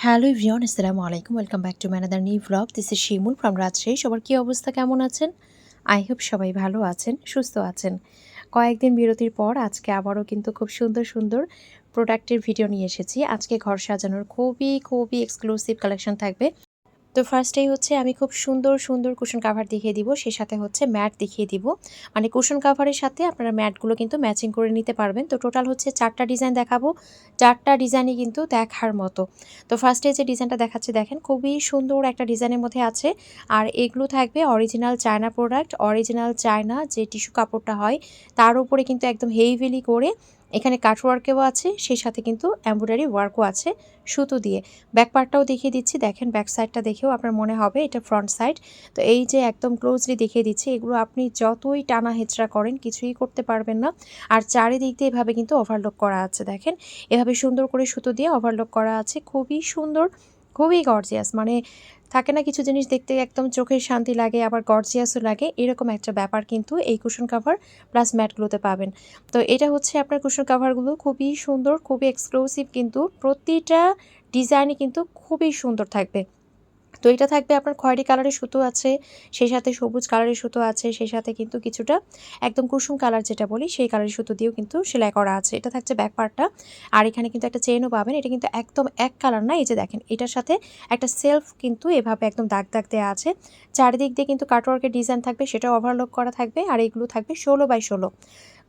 Hello everyone, আসসালামু আলাইকুম। Welcome back to my another new vlog. This is Shimul from Rajshahi. সবার কী অবস্থা, কেমন আছেন? আই হোপ সবাই ভালো আছেন, সুস্থ আছেন। কয়েকদিন বিরতির পর আজকে আবারও কিন্তু খুব সুন্দর সুন্দর প্রোডাক্টের ভিডিও নিয়ে এসেছি। আজকে ঘর সাজানোর খুবই এক্সক্লুসিভ কালেকশন থাকবে। তো ফার্স্টেই হচ্ছে আমি খুব সুন্দর সুন্দর কুশন কাভার দেখিয়ে দিব, সেই সাথে হচ্ছে ম্যাট দেখিয়ে দিব। মানে কুশন কাভারের সাথে আপনারা ম্যাটগুলো কিন্তু ম্যাচিং করে নিতে পারবেন। তো টোটাল হচ্ছে 4টা ডিজাইন দেখাবো, 4টা ডিজাইনই কিন্তু দেখার মতো। তো ফার্স্টে যে ডিজাইনটা দেখাচ্ছি দেখেন, খুবই সুন্দর একটা ডিজাইনের মধ্যে আছে। আর এগুলো থাকবে original China product, original China যে টিস্যু কাপড়টা হয় তার উপরে কিন্তু একদম হেভিলি করে এখানে কাটওয়ার্কেও আছে, সেই সাথে কিন্তু এমব্রয়ডারি ওয়ার্কও আছে সুতো দিয়ে। ব্যাক পার্টটাও দেখিয়ে দিচ্ছি, দেখেন ব্যাক সাইডটা দেখেও আপনার মনে হবে এটা ফ্রন্ট সাইড। তো এই যে একদম ক্লোজলি দেখিয়ে দিচ্ছি, এগুলো আপনি যতই টানা হেঁচড়া করেন কিছুই করতে পারবেন না। আর চারিদিক দিয়ে এভাবে কিন্তু ওভারলক করা আছে, দেখেন এভাবে সুন্দর করে সুতো দিয়ে ওভারলক করা আছে, খুবই সুন্দর, খুবই গর্জিয়াস। মানে থাকে না কিছু জিনিস দেখতে একদম চোখের শান্তি লাগে, আবার গর্জিয়াসও লাগে, এরকম একটা ব্যাপার কিন্তু এই কুশন কাভার প্লাস ম্যাটগুলোতে পাবেন। তো এটা হচ্ছে আপনার কুশন কাভারগুলো খুবই সুন্দর, খুবই এক্সক্লুসিভ, কিন্তু প্রতিটা ডিজাইনই কিন্তু খুবই সুন্দর থাকবে। তো এটা থাকবে আপনার খয়েরি কালারের সুতো আছে, সেই সাথে সবুজ কালারের সুতো আছে, সেই সাথে কিন্তু কিছুটা একদম কুসুম কালার যেটা বলি সেই কালারের সুতো দিয়েও কিন্তু সেলাই করা আছে। এটা থাকছে ব্যাক পার্টটা। আর এখানে কিন্তু একটা চেনও পাবেন। এটা কিন্তু একদম এক কালার না, এই যে দেখেন এটার সাথে একটা সেলফ কিন্তু এভাবে একদম দাগ দাগ দেওয়া আছে। চারিদিক দিয়ে কিন্তু কাটওয়ার্কের ডিজাইন থাকবে, সেটা ওভারলক করা থাকবে। আর এগুলো থাকবে 16x16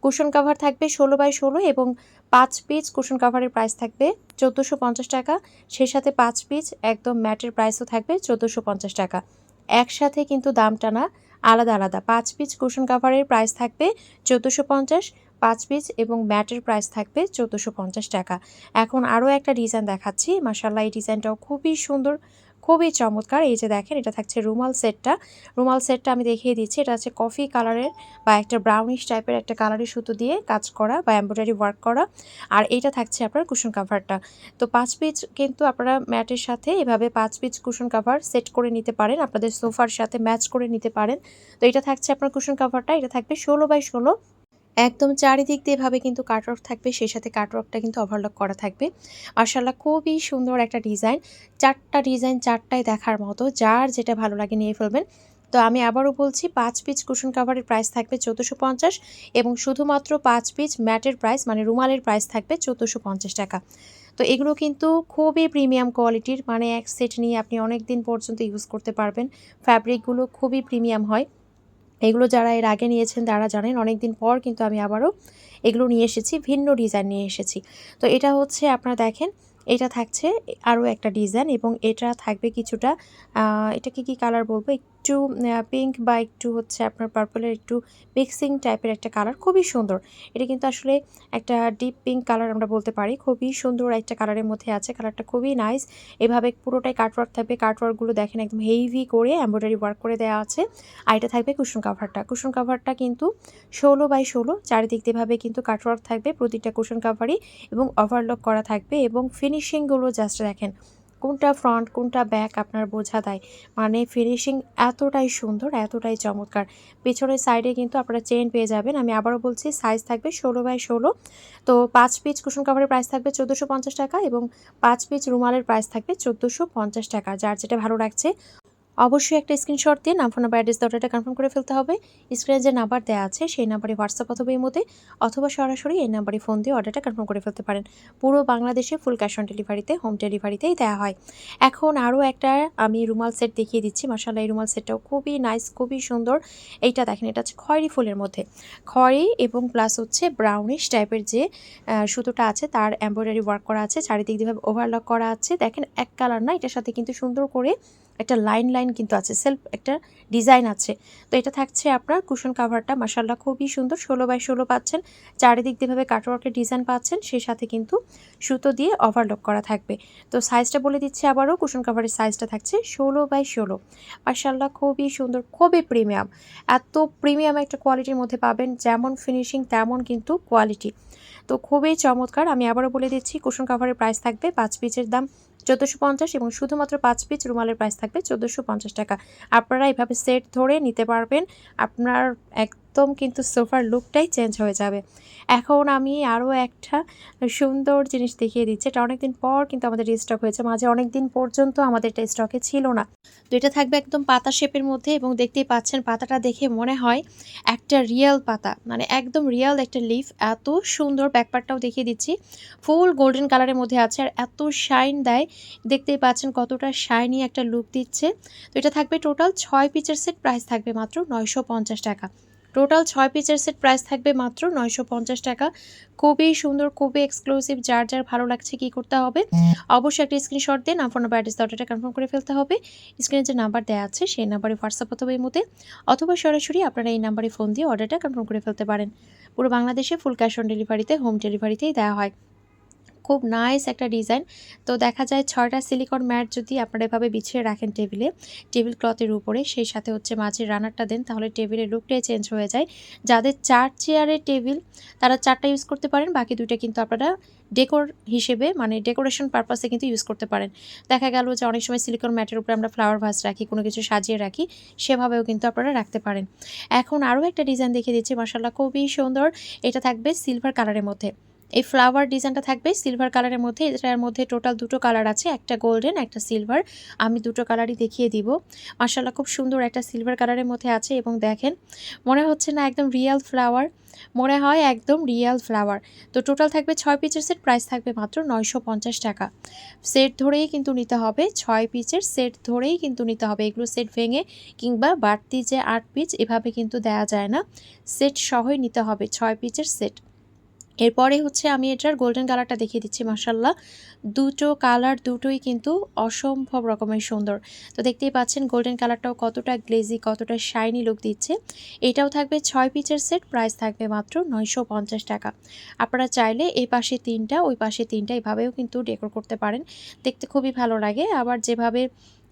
কুশন কাভার থাকবে, 16x16, এবং 5 পিস কুশন কাভারের প্রাইস থাকবে 1450 টাকা। সেই সাথে 5 পিস একদম ম্যাটের প্রাইসও থাকবে 1450 টাকা। একসাথে কিন্তু দামটা না, আলাদা আলাদা। 5 পিস কুশন কাভারের প্রাইস থাকবে 1450, 5 পিস এবং ম্যাটের প্রাইস থাকবে 1450 টাকা। এখন আরও একটা ডিজাইন দেখাচ্ছি, মাশাআল্লাহ এই ডিজাইনটাও খুবই সুন্দর, খুবই চমৎকার। এই যে দেখেন এটা থাকছে রুমাল সেটটা। রুমাল সেটটা আমি দেখিয়ে দিচ্ছি, এটা হচ্ছে কফি কালারের বা একটা ব্রাউনিশ টাইপের একটা কালারের সুতো দিয়ে কাজ করা বা এমব্রয়ডারি ওয়ার্ক করা। আর এইটা থাকছে আপনার কুশন কাভারটা। তো 5 পিস কিন্তু আপনারা ম্যাটের সাথে এভাবে 5 পিস কুশন কাভার সেট করে নিতে পারেন, আপনাদের সোফার সাথে ম্যাচ করে নিতে পারেন। তো এটা থাকছে আপনার কুশন কাভারটা, এটা থাকবে 16x16। একদম চারিদিক দিয়ে এভাবে কিন্তু কাটওয়ার্ক থাকবে, সেই সাথে কাটওয়ার্কটা কিন্তু ওভারলক করা থাকবে। মাশাআল্লাহ খুবই সুন্দর একটা ডিজাইন। 4টা ডিজাইন 4টাই দেখার মতো, যার যেটা ভালো লাগে নিয়ে ফেলবেন। তো আমি আবারও বলছি, 5 পিস কুশন কাভারের প্রাইস থাকবে 1450, এবং শুধুমাত্র 5 পিস ম্যাটের প্রাইস মানে রুমালের প্রাইস থাকবে 1450 টাকা। তো এগুলো কিন্তু খুবই প্রিমিয়াম কোয়ালিটির, মানে এক সেট নিয়ে আপনি অনেক দিন পর্যন্ত ইউজ করতে পারবেন। ফ্যাব্রিকগুলো খুবই প্রিমিয়াম হয়। এগুলো যারা এর আগে নিয়েছেন তারা জানেন, অনেক দিন পর কিন্তু আমি আবারও এগুলো নিয়ে এসেছি, ভিন্ন ডিজাইন নিয়ে এসেছি। তো এটা হচ্ছে আপনারা দেখেন, এটা থাকছে আরও একটা ডিজাইন, এবং এটা থাকবে কিছুটা এটাকে কি কালার বলবো, একটু পিঙ্ক বা একটু হচ্ছে আপনার পার্পলের একটু মিক্সিং টাইপের একটা কালার, খুবই সুন্দর। এটা কিন্তু আসলে একটা ডিপ পিঙ্ক কালার আমরা বলতে পারি, খুবই সুন্দর একটা কালারের মধ্যে আছে, কালারটা খুবই নাইস। এভাবে পুরোটাই কাটওয়ার্ক থাকবে, কাটওয়ার্কগুলো দেখেন একদম হেভি করে এমব্রয়ডারি ওয়ার্ক করে দেওয়া আছে। আর এটা থাকবে কুশন কাভারটা। কুশন কাভারটা কিন্তু 16x16, চারিদিক দিয়েভাবে কিন্তু কাটওয়ার্ক থাকবে প্রতিটা কুশন কাভারই, এবং ওভারলক করা থাকবে। এবং ফিনিশিংগুলো জাস্ট দেখেন, কোনটা ফ্রন্ট কোনটা ব্যাক আপনার বোঝা দেয়। মানে ফিনিশিং এতটাই সুন্দর, এতটাই চমৎকার। পেছনের সাইডে কিন্তু আপনারা চেন পেয়ে যাবেন। আমি আবারও বলছি, সাইজ থাকবে 16x16। তো 5 পিস কুশন কাভারের প্রাইস থাকবে 1450 টাকা, এবং 5 পিস রুমালের প্রাইস থাকবে 1450 টাকা। যার যেটা ভালো লাগছে অবশ্যই একটা স্ক্রিনশট দিয়ে নাম, ফোন নাম্বার, অ্যাড্রেস, অর্ডারটা কনফার্ম করে ফেলতে হবে। স্ক্রিনে যে নাম্বার দেওয়া আছে সেই নাম্বারে হোয়াটসঅ্যাপ অথবা ইমোতে, অথবা সরাসরি এই নাম্বারে ফোন দিয়ে অর্ডারটা কনফার্ম করে ফেলতে পারেন। পুরো বাংলাদেশে ফুল ক্যাশ অন ডেলিভারিতে, হোম ডেলিভারিতেই দেওয়া হয়। এখন আরও একটা আমি রুমাল সেট দেখিয়ে দিচ্ছি। মাশাআল্লাহ এই রুমাল সেটটাও খুবই নাইস, খুবই সুন্দর। এইটা দেখেন, এটা হচ্ছে খয়েরি ফুলের মধ্যে, খয়েরি এবং প্লাস হচ্ছে ব্রাউনিশ টাইপের যে সুতোটা আছে তার এমব্রয়ডারি ওয়ার্ক করা আছে, চারিদিক দিয়ে ওভারলক করা আছে। দেখেন এক কালার না, এটার সাথে কিন্তু সুন্দর করে একটা লাইন লাইন কিন্তু আছে, সেলফ একটা ডিজাইন আছে। তো এটা থাকছে আপনার কুশন কাভারটা, মাশাআল্লাহ খুবই সুন্দর। 16x16 পাচ্ছেন, চারিদিক দিয়েভাবে কাটওয়ার্কের ডিজাইন পাচ্ছেন, সেই সাথে কিন্তু সুতো দিয়ে ওভারলক করা থাকবে। তো সাইজটা বলে দিচ্ছি আবারও, কুশন কাভারের সাইজটা থাকছে 16x16। মাশাআল্লাহ খুবই সুন্দর, খুবই প্রিমিয়াম। এত প্রিমিয়াম একটা কোয়ালিটির মধ্যে পাবেন, যেমন ফিনিশিং তেমন কিন্তু কোয়ালিটি। তো খুবই চমৎকার। আমি আবারও বলে দিচ্ছি, কুশন কাভারের প্রাইস থাকবে 5 পিসের দাম 1450, এবং শুধুমাত্র 5 পিস রুমালের প্রাইস থাকবে 1450 টাকা। আপনারা এভাবে সেট ধরে নিতে পারবেন, আপনার একদম কিন্তু সোফার লুকটাই চেঞ্জ হয়ে যাবে। এখন আমি আরও একটা সুন্দর জিনিস দেখিয়ে দিচ্ছি। এটা অনেকদিন পর কিন্তু আমাদের রিস্টক হয়েছে, মাঝে অনেক দিন পর্যন্ত আমাদের এটা স্টকে ছিল না। তো এটা থাকবে একদম পাতা শেপের মধ্যে এবং দেখতেই পাচ্ছেন পাতাটা দেখে মনে হয় একটা রিয়েল পাতা, মানে একদম রিয়েল একটা লিফ। এত সুন্দর, ব্যাকপার্টটাও দেখিয়ে দিচ্ছি, ফুল গোল্ডেন কালারের মধ্যে আছে আর এত শাইন দেয়। দেখতেই পাচ্ছেন কতটা শাইনি একটা লুক দিচ্ছে। তো এটা থাকবে টোটাল 6 পিসের সেট, প্রাইস থাকবে মাত্র 950 টাকা। টোটাল 6 পিসের সেট, প্রাইস থাকবে মাত্র 950 টাকা। খুবই সুন্দর, খুবই এক্সক্লুসিভ। যার যার ভালো লাগছে কি করতে হবে, অবশ্যই একটা স্ক্রিনশট দিয়ে নাম, ফোন নাম্বার, অ্যাড্রেস অর্ডারটা কনফার্ম করে ফেলতে হবে। স্ক্রিনে যে নাম্বার দেওয়া আছে সেই নাম্বারে হোয়াটসঅ্যাপ অথবা ইমোতে অথবা সরাসরি আপনারা এই নাম্বারে ফোন দিয়ে অর্ডারটা কনফার্ম করে ফেলতে পারেন। পুরো বাংলাদেশে ফুল ক্যাশ অন ডেলিভারিতে, হোম ডেলিভারিতেই দেওয়া হয়। খুব নাইস একটা ডিজাইন। তো দেখা যায় 6টা সিলিকন ম্যাট যদি আপনারা এভাবে বিছিয়ে রাখেন টেবিল ক্লথের উপরে, সেই সাথে হচ্ছে মাঝে রানারটা দেন, তাহলে টেবিলের লুকটাই চেঞ্জ হয়ে যায়। যাদের 4 চেয়ারের টেবিল তারা 4টা ইউজ করতে পারেন, বাকি 2টা কিন্তু আপনারা ডেকোর হিসেবে, মানে ডেকোরেশন পারপাসে কিন্তু ইউজ করতে পারেন। দেখা গেল যে অনেক সময় সিলিকন ম্যাটের উপরে আমরা ফ্লাওয়ার ভাস রাখি, কোনো কিছু সাজিয়ে রাখি, সেভাবেও কিন্তু আপনারা রাখতে পারেন। এখন আরও একটা ডিজাইন দেখিয়ে দিচ্ছি, মাশাআল্লাহ খুবই সুন্দর। এটা থাকবে সিলভার কালারের মধ্যে। এই ফ্লাওয়ার ডিজাইনটা থাকবে সিলভার কালারের মধ্যে। এটার মধ্যে টোটাল 2টো কালার আছে, একটা গোল্ডেন, একটা সিলভার। আমি 2টো কালারই দেখিয়ে দিব। মাশাআল্লাহ খুব সুন্দর একটা সিলভার কালারের মধ্যে আছে এবং দেখেন মনে হচ্ছে না একদম রিয়েল ফ্লাওয়ার, মনে হয় একদম রিয়েল ফ্লাওয়ার। তো টোটাল থাকবে 6 পিসের সেট, প্রাইস থাকবে মাত্র 950 টাকা। সেট ধরেই কিন্তু নিতে হবে, 6 পিসের সেট ধরেই কিন্তু নিতে হবে। এগুলো সেট ভেঙে কিংবা বাড়তি যে 8 পিস এভাবে কিন্তু দেওয়া যায় না, সেট সহই নিতে হবে, 6 পিসের সেট। এরপরে হচ্ছে আমি এটার গোল্ডেন কালারটা দেখিয়ে দিচ্ছি। মাশাআল্লাহ 2টো কালার দুটোই কিন্তু অসম্ভব রকমের সুন্দর। তো দেখতেই পাচ্ছেন গোল্ডেন কালারটাও কতটা গ্লেজি, কতটা শাইনি লুক দিচ্ছে। এটাও থাকবে 6 পিসের সেট, প্রাইস থাকবে মাত্র 950 টাকা। আপনারা চাইলে এই পাশে 3টা ওই পাশে 3টা এভাবেও কিন্তু ডেকোর করতে পারেন, দেখতে খুবই ভালো লাগে। আবার যেভাবে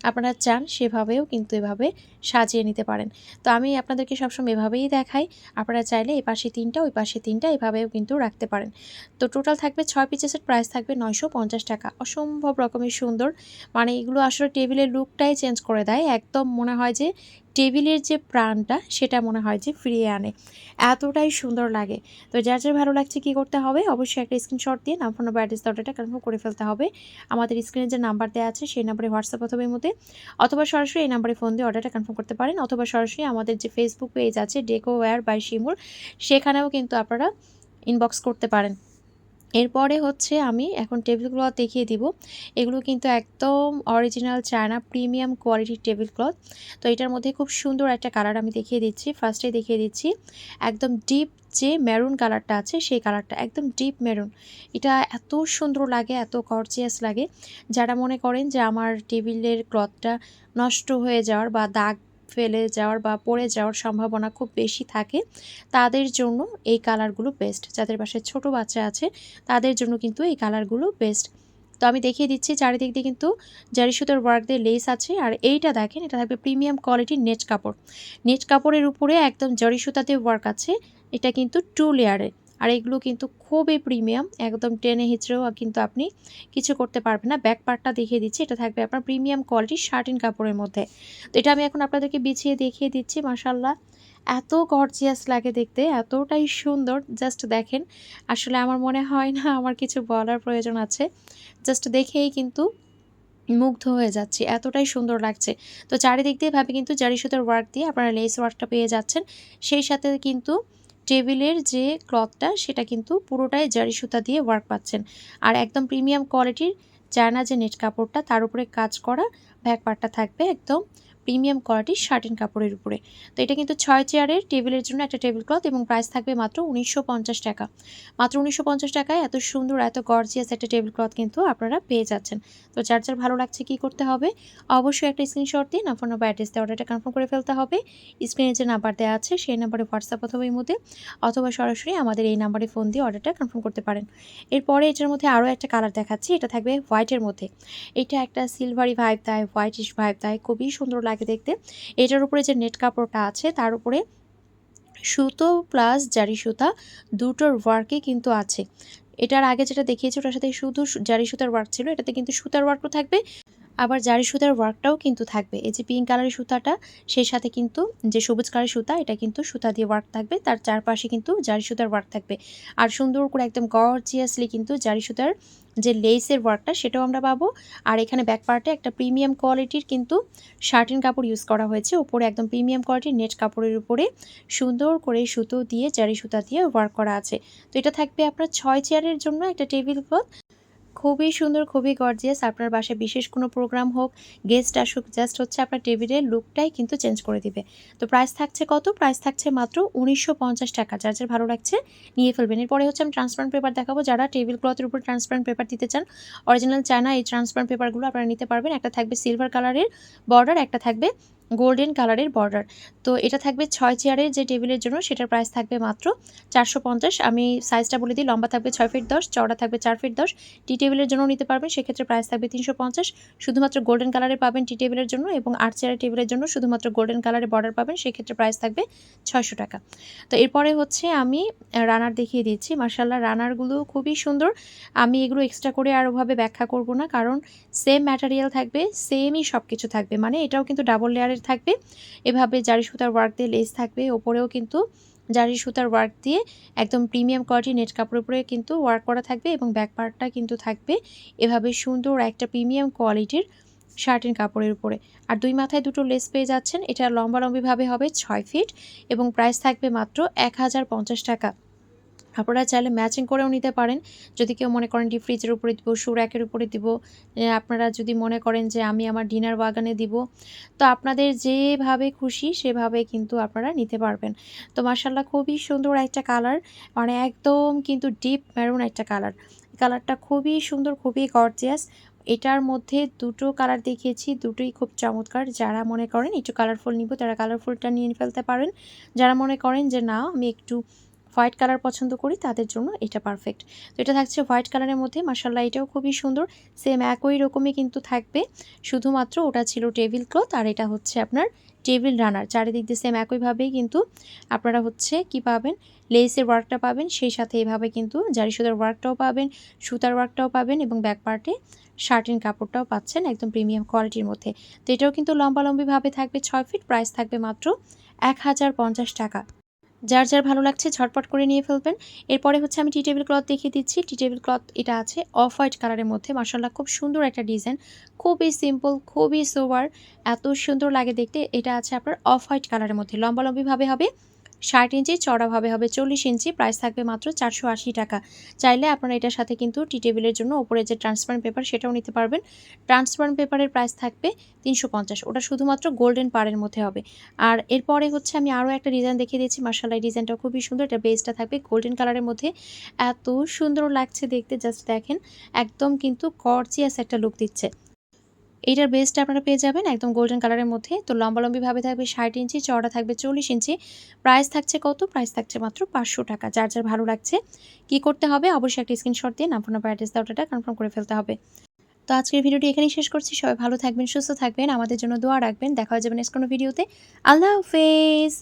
আপনারা চান সেভাবেও কিন্তু এভাবে সাজিয়ে নিতে পারেন। তো আমি আপনাদেরকে সবসময় এভাবেই দেখাই, আপনারা চাইলে এই পাশে 3টা ওই পাশে 3টা এভাবেও কিন্তু রাখতে পারেন। তো টোটাল থাকবে 6 পিসের প্রাইস থাকবে 950 টাকা। অসম্ভব রকমের সুন্দর, মানে এগুলো আসলে টেবিলের লুকটাই চেঞ্জ করে দেয়। একদম মনে হয় যে টেবিলের যে প্রাণটা সেটা মনে হয় যে ফিরিয়ে আনে, এতটাই সুন্দর লাগে। তো যার যার ভালো লাগছে কি করতে হবে, অবশ্যই একটা স্ক্রিনশট দিয়ে নাম, ফোন নাম্বার, অ্যাড্রেস অর্ডারটা কনফার্ম করে ফেলতে হবে। আমাদের স্ক্রিনে যে নাম্বার দেওয়া আছে সেই নাম্বারে হোয়াটসঅ্যাপ অথবা ইমোতে অথবা সরাসরি এই নাম্বারে ফোন দিয়ে অর্ডারটা কনফার্ম করতে পারেন, অথবা সরাসরি আমাদের যে ফেসবুক পেজ আছে ডেকো ওয়্যার বাই শিমুল, সেখানেও কিন্তু আপনারা ইনবক্স করতে পারেন। এরপরে হচ্ছে আমি এখন টেবিল ক্লথ দেখিয়ে দিব। এগুলো কিন্তু একদম অরিজিনাল চায়না প্রিমিয়াম কোয়ালিটির টেবিল ক্লথ। তো এটার মধ্যে খুব সুন্দর একটা কালার আমি দেখিয়ে দিচ্ছি। ফার্স্টেই দেখিয়ে দিচ্ছি একদম ডিপ যে মেরুন কালারটা আছে সেই কালারটা, একদম ডিপ মেরুন। এটা এত সুন্দর লাগে, এত গর্জিয়াস লাগে। যারা মনে করেন যে আমার টেবিলের ক্লথটা নষ্ট হয়ে যাওয়ার বা দাগ ফেলে যাওয়ার বা পড়ে যাওয়ার সম্ভাবনা খুব বেশি থাকে, তাদের জন্য এই কালারগুলো বেস্ট। যাদের বাসায় ছোট বাচ্চা আছে তাদের জন্য কিন্তু এই কালারগুলো বেস্ট। তো আমি দেখিয়ে দিচ্ছি, চারিদিক দিয়ে কিন্তু জারি সুতোর ওয়ার্ক দিয়ে লেস আছে। আর এইটা দেখেন, এটা থাকবে প্রিমিয়াম কোয়ালিটির নেট কাপড়। নেট কাপড়ের উপরে একদম জারি সুতাতে ওয়ার্ক আছে। এটা কিন্তু 2 লেয়ারের। আর এগুলো কিন্তু খুবই প্রিমিয়াম, একদম টেনে হিচড়েও কিন্তু আপনি কিছু করতে পারবেন না। ব্যাক পার্টটা দেখিয়ে দিচ্ছি, এটা থাকবে আপনার প্রিমিয়াম কোয়ালিটির শার্টিন কাপড়ের মধ্যে। তো এটা আমি এখন আপনাদেরকে বিছিয়ে দেখিয়ে দিচ্ছি। মাশাআল্লাহ এত গর্জিয়াস লাগে দেখতে, এতটাই সুন্দর। জাস্ট দেখেন, আসলে আমার মনে হয় না আমার কিছু বলার প্রয়োজন আছে, জাস্ট দেখেই কিন্তু মুগ্ধ হয়ে যাচ্ছি, এতটাই সুন্দর লাগছে। তো চারিদিক দিয়ে ভাবে কিন্তু জারি সুতার ওয়ার্ক দিয়ে আপনারা লেস ওয়ার্কটা পেয়ে যাচ্ছেন। সেই সাথে কিন্তু টেবিলের যে ক্লথটা সেটা কিন্তু পুরোটাই জারি সুতা দিয়ে ওয়ার্ক পাচ্ছেন। আর একদম প্রিমিয়াম কোয়ালিটির চায়না যে নেট কাপড়টা তার উপরে কাজ করা ব্যাক পার্টটা থাকবে একদম প্রিমিয়াম কোয়ালিটির শার্টিন কাপড়ের উপরে। তো এটা কিন্তু 6 চেয়ারের টেবিলের জন্য একটা টেবিল ক্লথ এবং প্রাইস থাকবে মাত্র 1950 টাকা। মাত্র 1950 টাকায় এত সুন্দর, এত গর্জিয়াস একটা টেবিল ক্লথ কিন্তু আপনারা পেয়ে যাচ্ছেন। তো যার যার ভালো লাগছে কি করতে হবে, অবশ্যই একটা স্ক্রিনশট দিয়ে নাম, ফোন নাম্বার, অ্যাড্রেস দিয়ে অর্ডারটা কনফার্ম করে ফেলতে হবে। স্ক্রিনে যে নাম্বার দেওয়া আছে সেই নাম্বারে হোয়াটসঅ্যাপ অথবা ইমোতে অথবা সরাসরি আমাদের এই নাম্বারে ফোন দিয়ে অর্ডারটা কনফার্ম করতে পারেন। এরপরে এটার মধ্যে আরও একটা কালার দেখাচ্ছি, এটা থাকবে হোয়াইটের মধ্যে। এটা একটা সিলভারি ভাইব দেয়, হোয়াইটিশ ভাইব দেয়, খুবই সুন্দর লাগে দেখতে। এটার উপরে যে নেট কাপড়টা আছে তার উপরে সুতো প্লাস জারি সুতা দুটোর ওয়ার্কই কিন্তু আছে। এটার আগে যেটা দেখিয়েছি ওটার সাথে শুধু জারি সুতার ওয়ার্ক ছিল, এটাতে কিন্তু সুতার ওয়ার্কও থাকবে আবার জারি সুতার ওয়ার্কটাও কিন্তু থাকবে। এই যে পিঙ্ক কালারের সুতাটা, সেই সাথে কিন্তু যে সবুজ কালারের সুতা, এটা কিন্তু সুতা দিয়ে ওয়ার্ক থাকবে, তার চারপাশে কিন্তু জারি সুতার ওয়ার্ক থাকবে। আর সুন্দর করে একদম গর্জিয়াসলি কিন্তু জারি সুতার যে লেসের ওয়ার্কটা সেটাও আমরা পাবো। আর এখানে ব্যাক পার্টে একটা প্রিমিয়াম কোয়ালিটির কিন্তু শার্টিন কাপড় ইউজ করা হয়েছে, উপরে একদম প্রিমিয়াম কোয়ালিটির নেট কাপড়ের উপরে সুন্দর করে সুতো দিয়ে জারি সুতা দিয়ে ওয়ার্ক করা আছে। তো এটা থাকবে আপনার 6 চেয়ারের জন্য একটা টেবিল ক্লথ। খুবই সুন্দর, খুবই গর্জিয়াস। আপনার বাসায় বিশেষ কোনো প্রোগ্রাম হোক, গেস্ট আসুক, জাস্ট হচ্ছে আপনার টেবিলের লুকটাই কিন্তু চেঞ্জ করে দিবে। তো প্রাইস থাকছে কত? প্রাইস থাকছে মাত্র ১৯৫০ টাকা। যার যার ভালো লাগছে নিয়ে ফেলবেন। এরপরে হচ্ছে আমি ট্রান্সপারেন্ট পেপার দেখাবো। যারা টেবিল ক্লথের উপর ট্রান্সপারেন্ট পেপার দিতে চান, অরিজিনাল চায়না এই ট্রান্সপারেন্ট পেপারগুলো আপনারা নিতে পারবেন। একটা থাকবে সিলভার কালারের বর্ডার, একটা থাকবে গোল্ডেন কালারের বর্ডার। তো এটা থাকবে ৬ চেয়ারের যে টেবিলের জন্য, সেটার প্রাইস থাকবে মাত্র ৪৫০। আমি সাইজটা বলে দিই, লম্বা থাকবে ৬ ফিট ১০, চওড়া থাকবে ৪ ফিট ১০। টি টেবিলের জন্য নিতে পারবেন, সেক্ষেত্রে প্রাইস থাকবে ৩৫০। শুধুমাত্র গোল্ডেন কালারে পাবেন টি টেবিলের জন্য, এবং ৮ চেয়ারের টেবিলের জন্য শুধুমাত্র গোল্ডেন কালারের বর্ডার পাবেন, সেক্ষেত্রে প্রাইস থাকবে ৬০০ টাকা। তো এরপরে হচ্ছে আমি রানার দেখিয়ে দিচ্ছি। মাশাআল্লাহ, রানারগুলো খুবই সুন্দর। আমি এগুলো এক্সট্রা করে আর ওভাবে ব্যাখ্যা করব না, কারণ সেম ম্যাটেরিয়াল থাকবে, সেমই সব কিছু থাকবে। মানে এটাও কিন্তু ডাবল লেয়ারের থাকবে, এভাবে জারি সুতার ওয়ার্ক দিয়ে লেস থাকবে, ওপরেও কিন্তু জারি সুতার ওয়ার্ক দিয়ে একদম প্রিমিয়াম কোয়ালিটি নেট কাপড়ের উপরে কিন্তু ওয়ার্ক করা থাকবে, এবং ব্যাক পার্টটা কিন্তু থাকবে এভাবে সুন্দর একটা প্রিমিয়াম কোয়ালিটির শার্টিন কাপড়ের উপরে। আর দুই মাথায় দুটো লেস পেয়ে যাচ্ছেন। এটা লম্বালম্বিভাবে হবে ৬ ফিট, এবং প্রাইস থাকবে মাত্র ১০৫০ টাকা। আপনারা চাইলে ম্যাচিং করেও নিতে পারেন। যদি কেউ মনে করেন ডিপ ফ্রিজের উপরে দিব, শু র‍্যাকের উপরে দিব, আপনারা যদি মনে করেন যে আমি আমার ডিনার ওয়াগনে দিব, তো আপনাদের যেভাবে খুশি সেভাবে কিন্তু আপনারা নিতে পারবেন। তো মাশাআল্লাহ, খুবই সুন্দর একটা কালার, মানে একদম কিন্তু ডিপ মেরুন একটা কালার। কালারটা খুবই সুন্দর, খুবই গর্জিয়াস। এটার মধ্যে দুটো কালার দেখিয়েছি, দুটোই খুব চমৎকার। যারা মনে করেন একটু কালারফুল নিব, তারা কালারফুলটা নিয়ে ফেলতে পারেন। যারা মনে করেন যে না, আমি একটু হোয়াইট কালার পছন্দ করি, তাদের জন্য এটা পারফেক্ট। তো এটা থাকছে হোয়াইট কালারের মধ্যে। মাশাআল্লাহ, এটাও খুবই সুন্দর। সেম একই রকমই কিন্তু থাকবে, শুধুমাত্র ওটা ছিল টেবিল ক্লথ, আর এটা হচ্ছে আপনার টেবিল রানার। চারিদিক দিয়ে সেম একইভাবেই কিন্তু আপনারা হচ্ছে কি পাবেন, লেসের ওয়ার্কটা পাবেন, সেই সাথে এভাবে কিন্তু জারি সুতার ওয়ার্কটাও পাবেন, সুতার ওয়ার্কটাও পাবেন, এবং ব্যাক পার্টে শার্টিন কাপড়টাও পাচ্ছেন একদম প্রিমিয়াম কোয়ালিটির মধ্যে। তো এটাও কিন্তু লম্বালম্বিভাবে থাকবে ৬ ফিট, প্রাইস থাকবে মাত্র ১০৫০ টাকা। যার যার ভালো লাগছে ঝটপট করে নিয়ে ফেলবেন। এরপরে হচ্ছে আমি টি টেবিল ক্লথ দেখিয়ে দিচ্ছি। টি টেবিল ক্লথ এটা আছে অফ হোয়াইট কালারের মধ্যে। মাশাআল্লাহ, খুব সুন্দর একটা ডিজাইন, খুবই সিম্পল, খুবই সোবার, এত সুন্দর লাগে দেখতে। এটা আছে আপনার অফ হোয়াইট কালারের মধ্যে। লম্বালম্বিভাবে হবে ৬০ ইঞ্চি, চওড়াভাবে হবে ৪০ ইঞ্চি। প্রাইস থাকবে মাত্র ৪৮০ টাকা। চাইলে আপনারা এটার সাথে কিন্তু টি টেবিলের জন্য ওপরে যে ট্রান্সপারেন্ট পেপার, সেটাও নিতে পারবেন। ট্রান্সপারেন্ট পেপারের প্রাইস থাকবে ৩৫০। ওটা শুধুমাত্র গোল্ডেন পাড়ের মধ্যে হবে। আর এরপরে হচ্ছে আমি আরও একটা ডিজাইন দেখিয়ে দিচ্ছি। মাশাআল্লাহ, এই ডিজাইনটা খুবই সুন্দর। এটা বেসটা থাকবে গোল্ডেন কালারের মধ্যে। এত সুন্দর লাগছে দেখতে, জাস্ট দেখেন। একদম কিন্তু গর্জিয়াস একটা লুক দিচ্ছে। এইটার বেসটা আপনারা পেয়ে যাবেন একদম গোল্ডেন কালারের মধ্যে। তো লম্বালম্বিভাবে থাকবে ৬০ ইঞ্চি, চওড়া থাকবে ৪০ ইঞ্চি। প্রাইস থাকছে কত? প্রাইস থাকছে মাত্র ৫০০ টাকা। যার যার ভালো লাগছে কি করতে হবে? অবশ্যই একটা স্ক্রিনশট দিয়ে নাম, ফোন নাম্বার, অ্যাড্রেস দেওয়াটা কনফার্ম করে ফেলতে হবে। তো আজকের ভিডিওটি এখানেই শেষ করছি। সবাই ভালো থাকবেন, সুস্থ থাকবেন, আমাদের জন্য দোয়া রাখবেন। দেখা হয়ে যাবে নেক্সট কোনো ভিডিওতে। আল্লাহ হাফেজ।